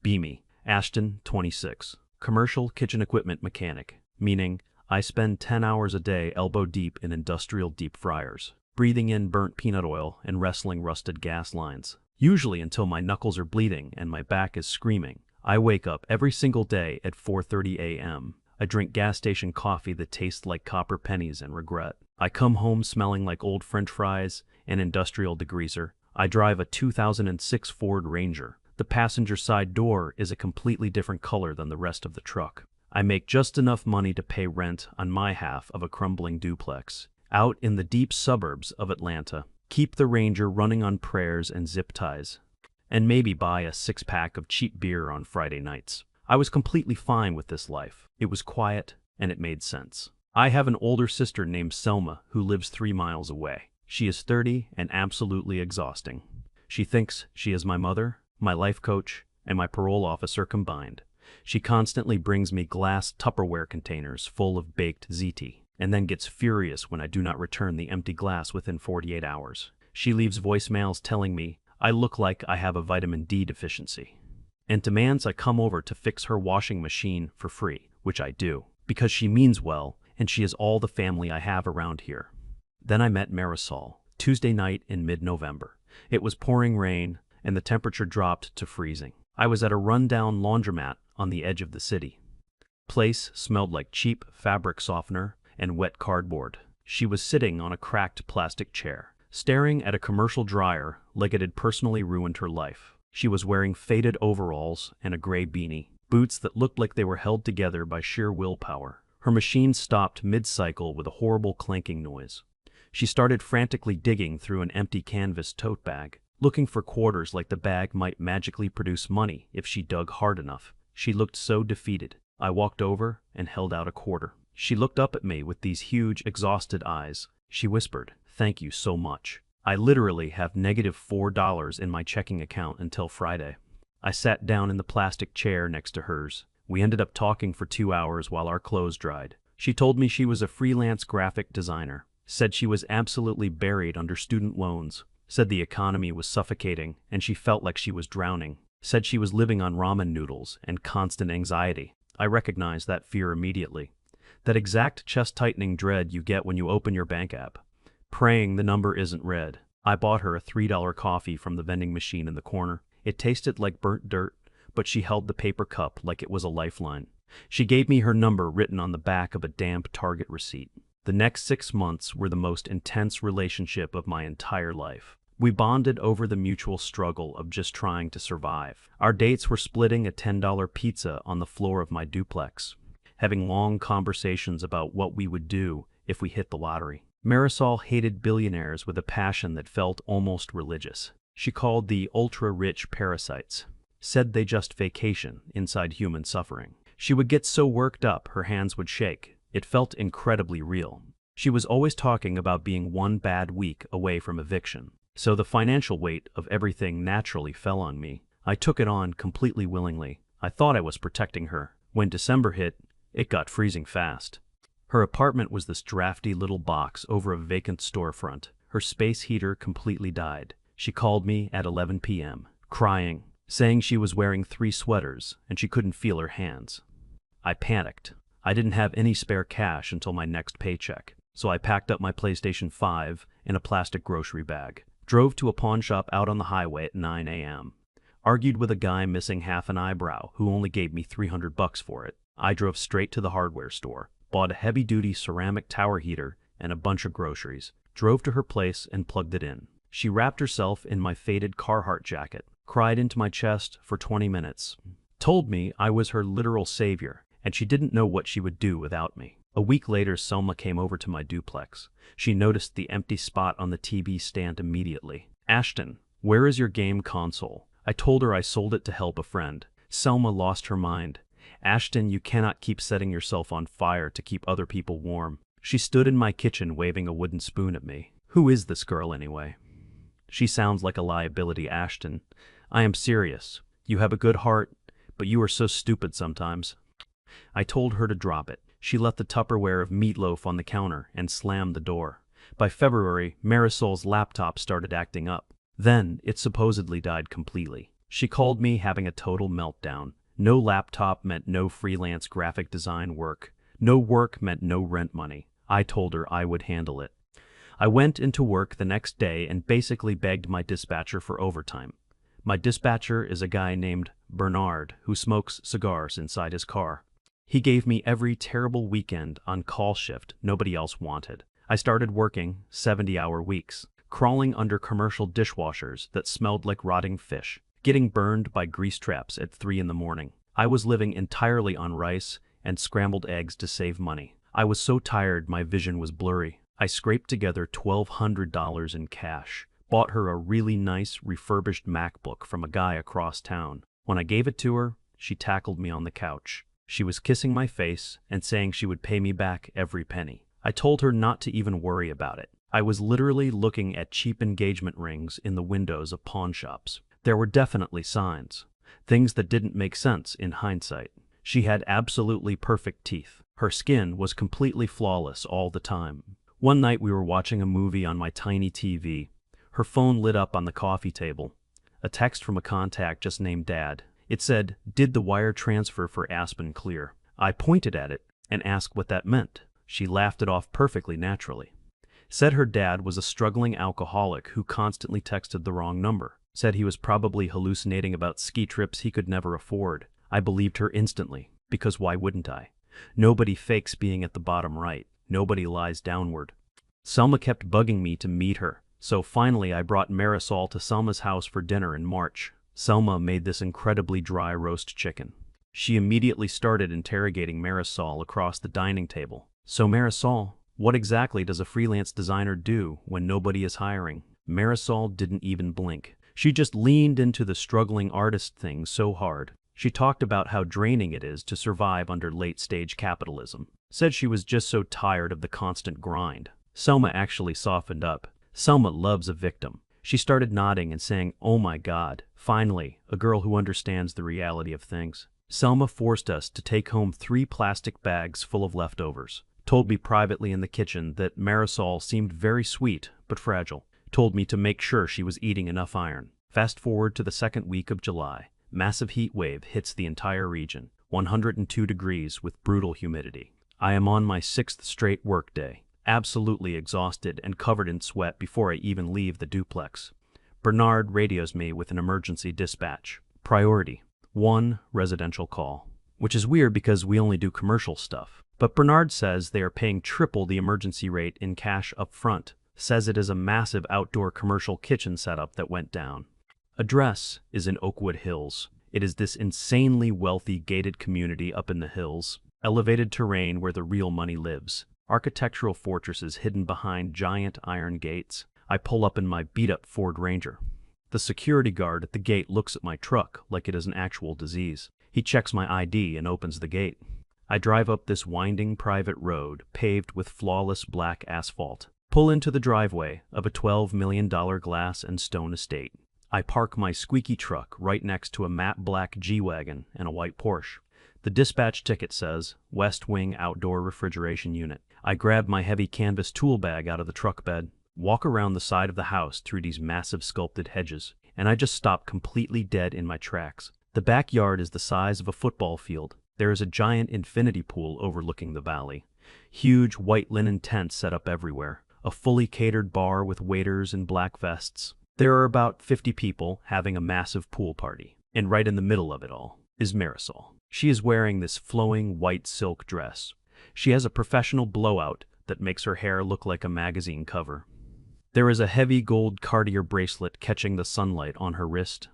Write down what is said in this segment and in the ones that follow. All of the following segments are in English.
Beamy, Ashton, 26. Commercial kitchen equipment mechanic, meaning I spend 10 hours a day elbow deep in industrial deep fryers, breathing in burnt peanut oil and wrestling rusted gas lines, usually until my knuckles are bleeding and my back is screaming. I wake up every single day at 4:30 a.m. I drink gas station coffee that tastes like copper pennies and regret. I come home smelling like old French fries and industrial degreaser. I drive a 2006 Ford Ranger. The passenger side door is a completely different color than the rest of the truck. I make just enough money to pay rent on my half of a crumbling duplex out in the deep suburbs of Atlanta, keep the Ranger running on prayers and zip ties, and maybe buy a six-pack of cheap beer on Friday nights. I was completely fine with this life. It was quiet, and it made sense. I have an older sister named Selma who lives 3 miles away. She is 30 and absolutely exhausting. She thinks she is my mother, my life coach, and my parole officer combined. She constantly brings me glass Tupperware containers full of baked ziti, and then gets furious when I do not return the empty glass within 48 hours. She leaves voicemails telling me I look like I have a vitamin D deficiency, and demands I come over to fix her washing machine for free, which I do, because she means well, and she is all the family I have around here. Then I met Marisol, Tuesday night in mid-November. It was pouring rain, and the temperature dropped to freezing. I was at a run-down laundromat on the edge of the city. Place smelled like cheap fabric softener and wet cardboard. She was sitting on a cracked plastic chair, staring at a commercial dryer like it had personally ruined her life. She was wearing faded overalls and a gray beanie, boots that looked like they were held together by sheer willpower. Her machine stopped mid-cycle with a horrible clanking noise. She started frantically digging through an empty canvas tote bag, looking for quarters like the bag might magically produce money if she dug hard enough. She looked so defeated. I walked over and held out a quarter. She looked up at me with these huge, exhausted eyes. She whispered, "Thank you so much. I literally have -$4 in my checking account until Friday." I sat down in the plastic chair next to hers. We ended up talking for 2 hours while our clothes dried. She told me she was a freelance graphic designer, said she was absolutely buried under student loans, said the economy was suffocating and she felt like she was drowning, said she was living on ramen noodles and constant anxiety. I recognized that fear immediately. That exact chest-tightening dread you get when you open your bank app, praying the number isn't red. I bought her a $3 coffee from the vending machine in the corner. It tasted like burnt dirt, but she held the paper cup like it was a lifeline. She gave me her number written on the back of a damp Target receipt. The next 6 months were the most intense relationship of my entire life. We bonded over the mutual struggle of just trying to survive. Our dates were splitting a $10 pizza on the floor of my duplex, having long conversations about what we would do if we hit the lottery. Marisol hated billionaires with a passion that felt almost religious. She called the ultra-rich parasites, said they just vacation inside human suffering. She would get so worked up her hands would shake. It felt incredibly real. She was always talking about being one bad week away from eviction. So the financial weight of everything naturally fell on me. I took it on completely willingly. I thought I was protecting her. When December hit, it got freezing fast. Her apartment was this drafty little box over a vacant storefront. Her space heater completely died. She called me at 11 p.m., crying, saying she was wearing 3 sweaters and she couldn't feel her hands. I panicked. I didn't have any spare cash until my next paycheck, so I packed up my PlayStation 5 in a plastic grocery bag, drove to a pawn shop out on the highway at 9 a.m., argued with a guy missing half an eyebrow who only gave me $300 for it. I drove straight to the hardware store, bought a heavy-duty ceramic tower heater and a bunch of groceries, drove to her place and plugged it in. She wrapped herself in my faded Carhartt jacket, cried into my chest for 20 minutes, told me I was her literal savior, and she didn't know what she would do without me. A week later, Selma came over to my duplex. She noticed the empty spot on the TV stand immediately. "Ashton, where is your game console?" I told her I sold it to help a friend. Selma lost her mind. "Ashton, you cannot keep setting yourself on fire to keep other people warm." She stood in my kitchen waving a wooden spoon at me. "Who is this girl anyway?" "She sounds like a liability, Ashton. I am serious. You have a good heart, but you are so stupid sometimes." I told her to drop it. She left the Tupperware of meatloaf on the counter and slammed the door. By February, Marisol's laptop started acting up. Then, it supposedly died completely. She called me having a total meltdown. No laptop meant no freelance graphic design work. No work meant no rent money. I told her I would handle it. I went into work the next day and basically begged my dispatcher for overtime. My dispatcher is a guy named Bernard who smokes cigars inside his car. He gave me every terrible weekend on call shift nobody else wanted. I started working 70-hour weeks, crawling under commercial dishwashers that smelled like rotting fish, getting burned by grease traps at 3 in the morning. I was living entirely on rice and scrambled eggs to save money. I was so tired my vision was blurry. I scraped together $1,200 in cash, bought her a really nice refurbished MacBook from a guy across town. When I gave it to her, she tackled me on the couch. She was kissing my face and saying she would pay me back every penny. I told her not to even worry about it. I was literally looking at cheap engagement rings in the windows of pawn shops. There were definitely signs, things that didn't make sense in hindsight. She had absolutely perfect teeth. Her skin was completely flawless all the time. One night we were watching a movie on my tiny TV. Her phone lit up on the coffee table. A text from a contact just named Dad. It said, "Did the wire transfer for Aspen clear?" I pointed at it and asked what that meant. She laughed it off perfectly naturally. Said her dad was a struggling alcoholic who constantly texted the wrong number. Said he was probably hallucinating about ski trips he could never afford. I believed her instantly, because why wouldn't I? Nobody fakes being at the bottom right. Nobody lies downward. Selma kept bugging me to meet her, so finally I brought Marisol to Selma's house for dinner in March. Selma made this incredibly dry roast chicken. She immediately started interrogating Marisol across the dining table. "So Marisol, what exactly does a freelance designer do when nobody is hiring?" Marisol didn't even blink. She just leaned into the struggling artist thing so hard. She talked about how draining it is to survive under late-stage capitalism. Said she was just so tired of the constant grind. Selma actually softened up. Selma loves a victim. She started nodding and saying, "Oh my God, finally, a girl who understands the reality of things." Selma forced us to take home 3 plastic bags full of leftovers. Told me privately in the kitchen that Marisol seemed very sweet but fragile. Told me to make sure she was eating enough iron. Fast forward to the second week of July. Massive heat wave hits the entire region. 102 degrees with brutal humidity. I am on my 6th straight work day. Absolutely exhausted and covered in sweat before I even leave the duplex. Bernard radios me with an emergency dispatch. Priority: 1 residential call. Which is weird because we only do commercial stuff. But Bernard says they are paying triple the emergency rate in cash up front. Says it is a massive outdoor commercial kitchen setup that went down. Address is in Oakwood Hills. It is this insanely wealthy gated community up in the hills. Elevated terrain where the real money lives. Architectural fortresses hidden behind giant iron gates. I pull up in my beat-up Ford Ranger. The security guard at the gate looks at my truck like it is an actual disease. He checks my ID and opens the gate. I drive up this winding private road paved with flawless black asphalt. Pull into the driveway of a $12 million glass and stone estate. I park my squeaky truck right next to a matte black G-Wagon and a white Porsche. The dispatch ticket says, West Wing Outdoor Refrigeration Unit. I grab my heavy canvas tool bag out of the truck bed, walk around the side of the house through these massive sculpted hedges, and I just stop completely dead in my tracks. The backyard is the size of a football field. There is a giant infinity pool overlooking the valley. Huge white linen tents set up everywhere. A fully catered bar with waiters in black vests. There are about 50 people having a massive pool party. And right in the middle of it all is Marisol. She is wearing this flowing white silk dress. She has a professional blowout that makes her hair look like a magazine cover. There is a heavy gold Cartier bracelet catching the sunlight on her wrist.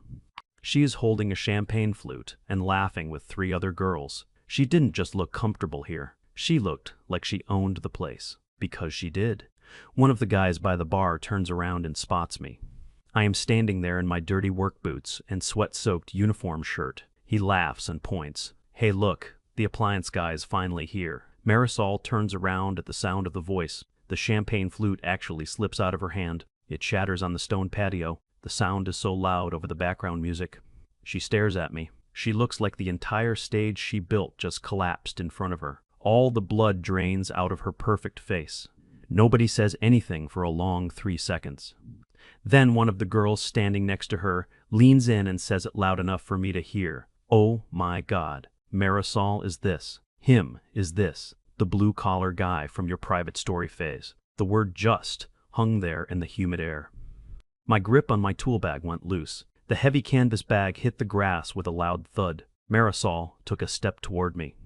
She is holding a champagne flute and laughing with 3 other girls. She didn't just look comfortable here. She looked like she owned the place. Because she did. One of the guys by the bar turns around and spots me. I am standing there in my dirty work boots and sweat-soaked uniform shirt. He laughs and points. "Hey look, the appliance guy is finally here." Marisol turns around at the sound of the voice. The champagne flute actually slips out of her hand. It shatters on the stone patio. The sound is so loud over the background music. She stares at me. She looks like the entire stage she built just collapsed in front of her. All the blood drains out of her perfect face. Nobody says anything for a long 3 seconds. Then one of the girls standing next to her leans in and says it loud enough for me to hear. "Oh my God, Marisol is this. Him is this. The blue-collar guy from your private story phase." The word "just" hung there in the humid air. My grip on my tool bag went loose. The heavy canvas bag hit the grass with a loud thud. Marisol took a step toward me.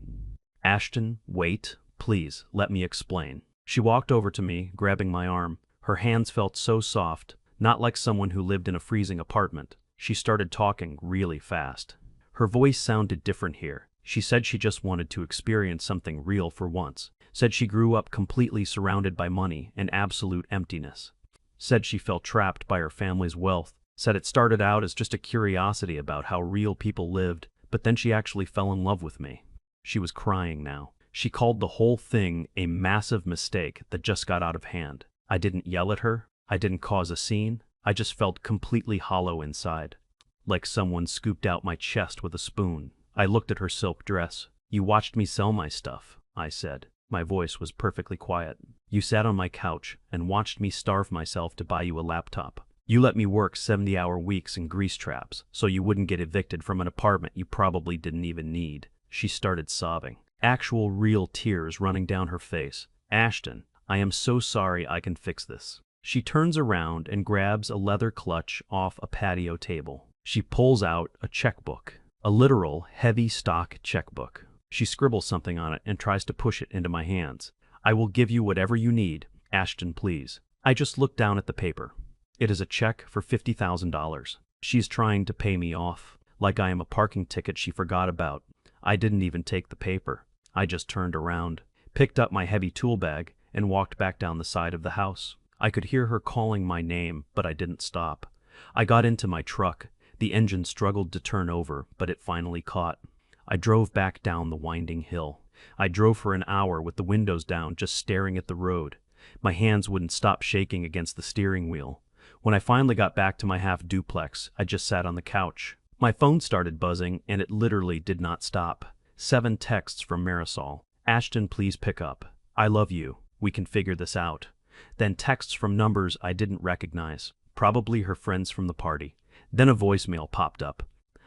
"Ashton, wait. Please, let me explain." She walked over to me, grabbing my arm. Her hands felt so soft, not like someone who lived in a freezing apartment. She started talking really fast. Her voice sounded different here. She said she just wanted to experience something real for once. Said she grew up completely surrounded by money and absolute emptiness. Said she felt trapped by her family's wealth. Said it started out as just a curiosity about how real people lived, but then she actually fell in love with me. She was crying now. She called the whole thing a massive mistake that just got out of hand. I didn't yell at her. I didn't cause a scene. I just felt completely hollow inside, like someone scooped out my chest with a spoon. I looked at her silk dress. "You watched me sell my stuff," I said. My voice was perfectly quiet. "You sat on my couch and watched me starve myself to buy you a laptop. You let me work 70-hour weeks in grease traps so you wouldn't get evicted from an apartment you probably didn't even need." She started sobbing. Actual real tears running down her face. "Ashton, I am so sorry. I can fix this." She turns around and grabs a leather clutch off a patio table. She pulls out a checkbook, a literal heavy stock checkbook. She scribbles something on it and tries to push it into my hands. "I will give you whatever you need, Ashton, please." I just look down at the paper. It is a check for $50,000. She's trying to pay me off, like I am a parking ticket she forgot about. I didn't even take the paper. I just turned around, picked up my heavy tool bag, and walked back down the side of the house. I could hear her calling my name, but I didn't stop. I got into my truck. The engine struggled to turn over, but it finally caught. I drove back down the winding hill. I drove for an hour with the windows down, just staring at the road. My hands wouldn't stop shaking against the steering wheel. When I finally got back to my half-duplex, I just sat on the couch. My phone started buzzing, and it literally did not stop. 7 texts from Marisol. "Ashton, please pick up. I love you. We can figure this out." Then texts from numbers I didn't recognize, probably her friends from the party. Then a voicemail popped up.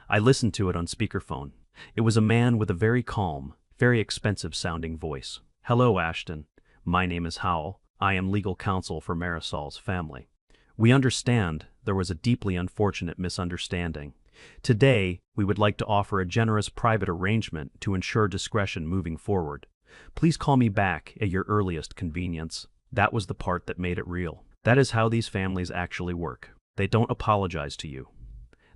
I listened to it on speakerphone. It was a man with a very calm, very expensive-sounding voice. "Hello, Ashton. My name is Howell. I am legal counsel for Marisol's family. We understand there was a deeply unfortunate misunderstanding. Today, we would like to offer a generous private arrangement to ensure discretion moving forward. Please call me back at your earliest convenience." That was the part that made it real. That is how these families actually work. They don't apologize to you.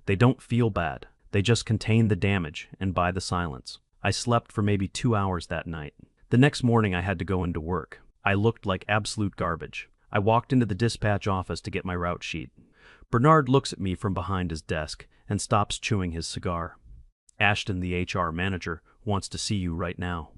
They don't feel bad. They just contain the damage and buy the silence. I slept for maybe 2 hours that night. The next morning I had to go into work. I looked like absolute garbage. I walked into the dispatch office to get my route sheet. Bernard looks at me from behind his desk and stops chewing his cigar. "Ashton, the HR manager, wants to see you right now."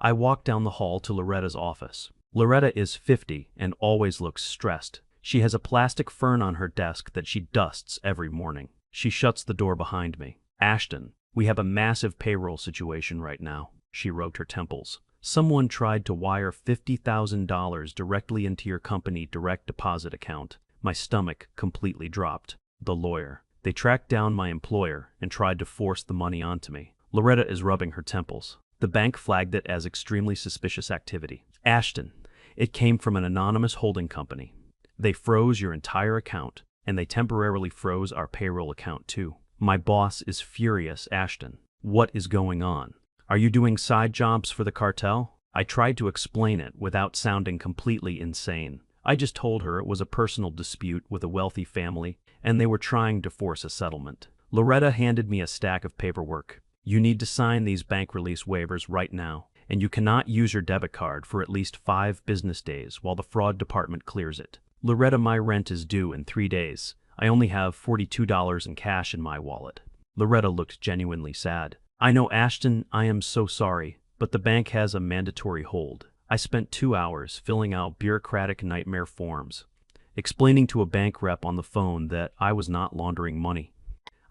I walk down the hall to Loretta's office. Loretta is 50 and always looks stressed. She has a plastic fern on her desk that she dusts every morning. She shuts the door behind me. "Ashton, we have a massive payroll situation right now." She rubbed her temples. "Someone tried to wire $50,000 directly into your company direct deposit account." My stomach completely dropped. The lawyer. "They tracked down my employer and tried to force the money onto me." Loretta is rubbing her temples. "The bank flagged it as extremely suspicious activity." "Ashton, it came from an anonymous holding company. They froze your entire account, and they temporarily froze our payroll account too." My boss is furious. "Ashton, what is going on? Are you doing side jobs for the cartel?" I tried to explain it without sounding completely insane. I just told her it was a personal dispute with a wealthy family, and they were trying to force a settlement. Loretta handed me a stack of paperwork. "You need to sign these bank release waivers right now, and you cannot use your debit card for at least 5 business days while the fraud department clears it." "Loretta, my rent is due in 3 days. I only have $42 in cash in my wallet." Loretta looked genuinely sad. "I know, Ashton, I am so sorry, but the bank has a mandatory hold." I spent 2 hours filling out bureaucratic nightmare forms, explaining to a bank rep on the phone that I was not laundering money.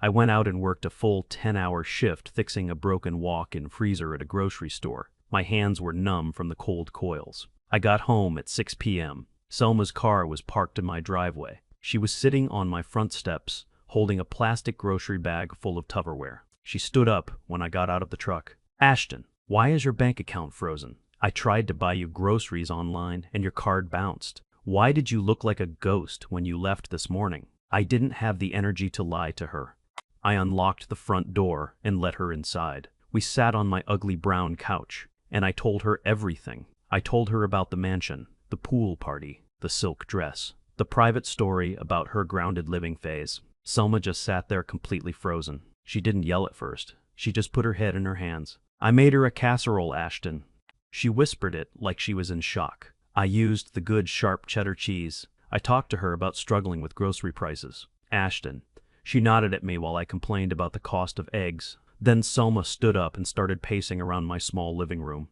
I went out and worked a full 10-hour shift fixing a broken walk-in freezer at a grocery store. My hands were numb from the cold coils. I got home at 6 p.m. Selma's car was parked in my driveway. She was sitting on my front steps, holding a plastic grocery bag full of Tupperware. She stood up when I got out of the truck. "Ashton, why is your bank account frozen? I tried to buy you groceries online and your card bounced. Why did you look like a ghost when you left this morning?" I didn't have the energy to lie to her. I unlocked the front door and let her inside. We sat on my ugly brown couch, and I told her everything. I told her about the mansion, the pool party, the silk dress, the private story about her grounded living phase. Selma just sat there completely frozen. She didn't yell at first. She just put her head in her hands. "I made her a casserole, Ashton." She whispered it like she was in shock. I used the good sharp cheddar cheese. I talked to her about struggling with grocery prices. "Ashton." She nodded at me while I complained about the cost of eggs. Then Selma stood up and started pacing around my small living room.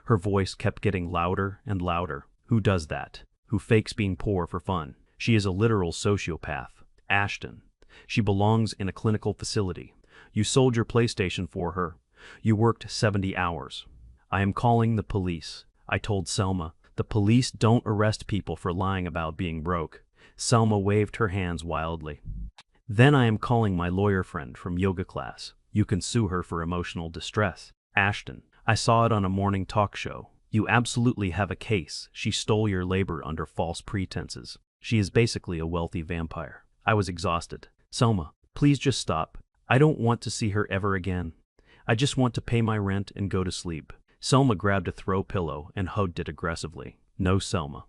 Her voice kept getting louder and louder. "Who does that? Who fakes being poor for fun? She is a literal sociopath. Ashton. She belongs in a clinical facility. You sold your PlayStation for her. You worked 70 hours. I am calling the police." I told Selma. "The police don't arrest people for lying about being broke." Selma waved her hands wildly. "Then I am calling my lawyer friend from yoga class. You can sue her for emotional distress." "Ashton, I saw it on a morning talk show. You absolutely have a case. She stole your labor under false pretenses. She is basically a wealthy vampire." I was exhausted. "Selma, please just stop. I don't want to see her ever again. I just want to pay my rent and go to sleep." Selma grabbed a throw pillow and hugged it aggressively. "No, Selma.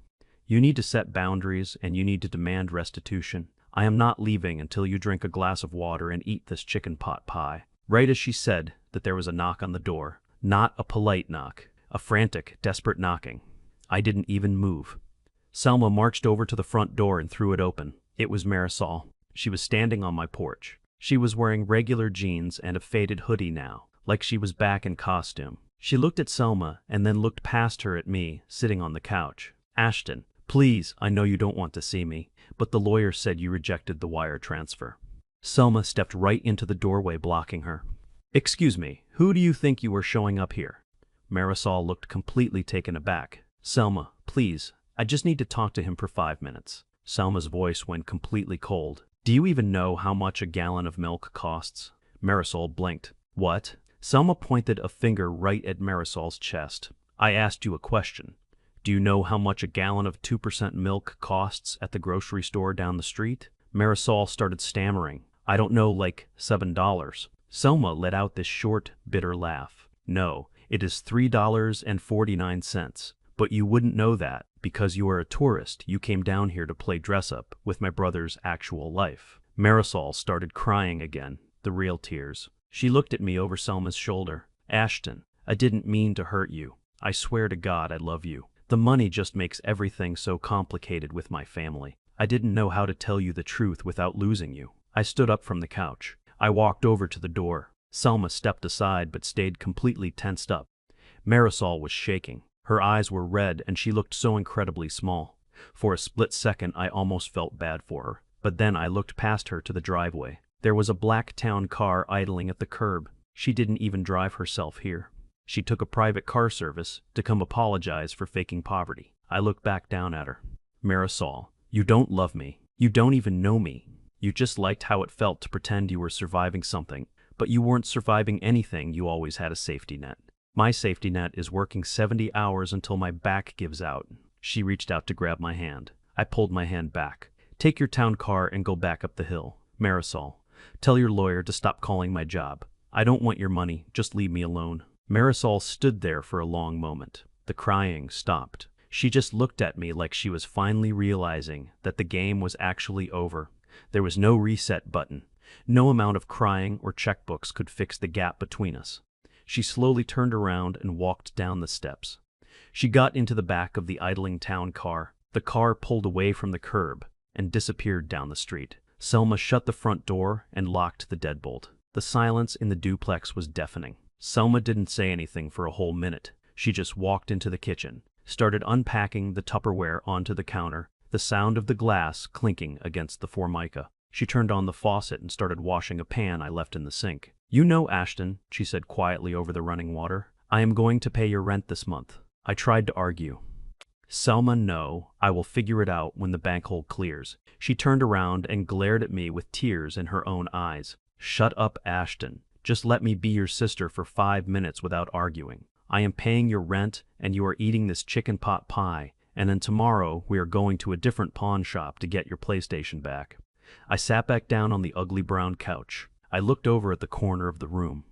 You need to set boundaries and you need to demand restitution. I am not leaving until you drink a glass of water and eat this chicken pot pie." Right as she said that, there was a knock on the door. Not a polite knock. A frantic, desperate knocking. I didn't even move. Selma marched over to the front door and threw it open. It was Marisol. She was standing on my porch. She was wearing regular jeans and a faded hoodie now, like she was back in costume. She looked at Selma and then looked past her at me, sitting on the couch. "Ashton, please, I know you don't want to see me, but the lawyer said you rejected the wire transfer." Selma stepped right into the doorway, blocking her. "Excuse me, who do you think you are showing up here?" Marisol looked completely taken aback. "Selma, please, I just need to talk to him for 5 minutes." Selma's voice went completely cold. "Do you even know how much a gallon of milk costs?" Marisol blinked. "What?" Selma pointed a finger right at Marisol's chest. "I asked you a question. Do you know how much a gallon of 2% milk costs at the grocery store down the street?" Marisol started stammering. "I don't know, like $7. Selma let out this short, bitter laugh. "No, it is $3.49. But you wouldn't know that, because you are a tourist. You came down here to play dress-up with my brother's actual life." Marisol started crying again, the real tears. She looked at me over Selma's shoulder. "Ashton, I didn't mean to hurt you. I swear to God I love you. The money just makes everything so complicated with my family. I didn't know how to tell you the truth without losing you." I stood up from the couch. I walked over to the door. Selma stepped aside but stayed completely tensed up. Marisol was shaking. Her eyes were red and she looked so incredibly small. For a split second I almost felt bad for her. But then I looked past her to the driveway. There was a black town car idling at the curb. She didn't even drive herself here. She took a private car service to come apologize for faking poverty. I looked back down at her. "Marisol, you don't love me. You don't even know me. You just liked how it felt to pretend you were surviving something, but you weren't surviving anything. You always had a safety net. My safety net is working 70 hours until my back gives out." She reached out to grab my hand. I pulled my hand back. "Take your town car and go back up the hill. Marisol, tell your lawyer to stop calling my job. I don't want your money. Just leave me alone." Marisol stood there for a long moment. The crying stopped. She just looked at me like she was finally realizing that the game was actually over. There was no reset button. No amount of crying or checkbooks could fix the gap between us. She slowly turned around and walked down the steps. She got into the back of the idling town car. The car pulled away from the curb and disappeared down the street. Selma shut the front door and locked the deadbolt. The silence in the duplex was deafening. Selma didn't say anything for a whole minute. She just walked into the kitchen, started unpacking the Tupperware onto the counter, the sound of the glass clinking against the Formica. She turned on the faucet and started washing a pan I left in the sink. "You know, Ashton," she said quietly over the running water, "I am going to pay your rent this month." I tried to argue. Selma, no, I will figure it out when the bank hole clears. She turned around and glared at me with tears in her own eyes. Shut up, Ashton. Just let me be your sister for 5 minutes without arguing. I am paying your rent, and you are eating this chicken pot pie, and then tomorrow we are going to a different pawn shop to get your PlayStation back. I sat back down on the ugly brown couch. I looked over at the corner of the room.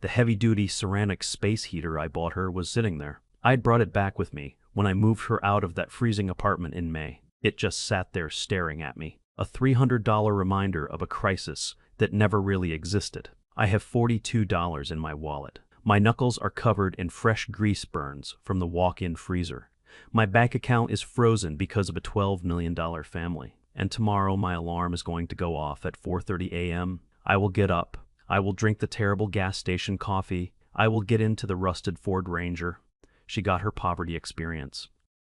The heavy-duty ceramic space heater I bought her was sitting there. I had brought it back with me when I moved her out of that freezing apartment in May. It just sat there staring at me. A $300 reminder of a crisis that never really existed. I have $42 in my wallet. My knuckles are covered in fresh grease burns from the walk-in freezer. My bank account is frozen because of a $12 million family. And tomorrow my alarm is going to go off at 4:30 a.m. I will get up. I will drink the terrible gas station coffee. I will get into the rusted Ford Ranger. She got her poverty experience.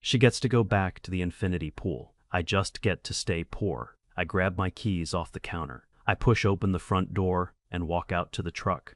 She gets to go back to the infinity pool. I just get to stay poor. I grab my keys off the counter. I push open the front door and walk out to the truck.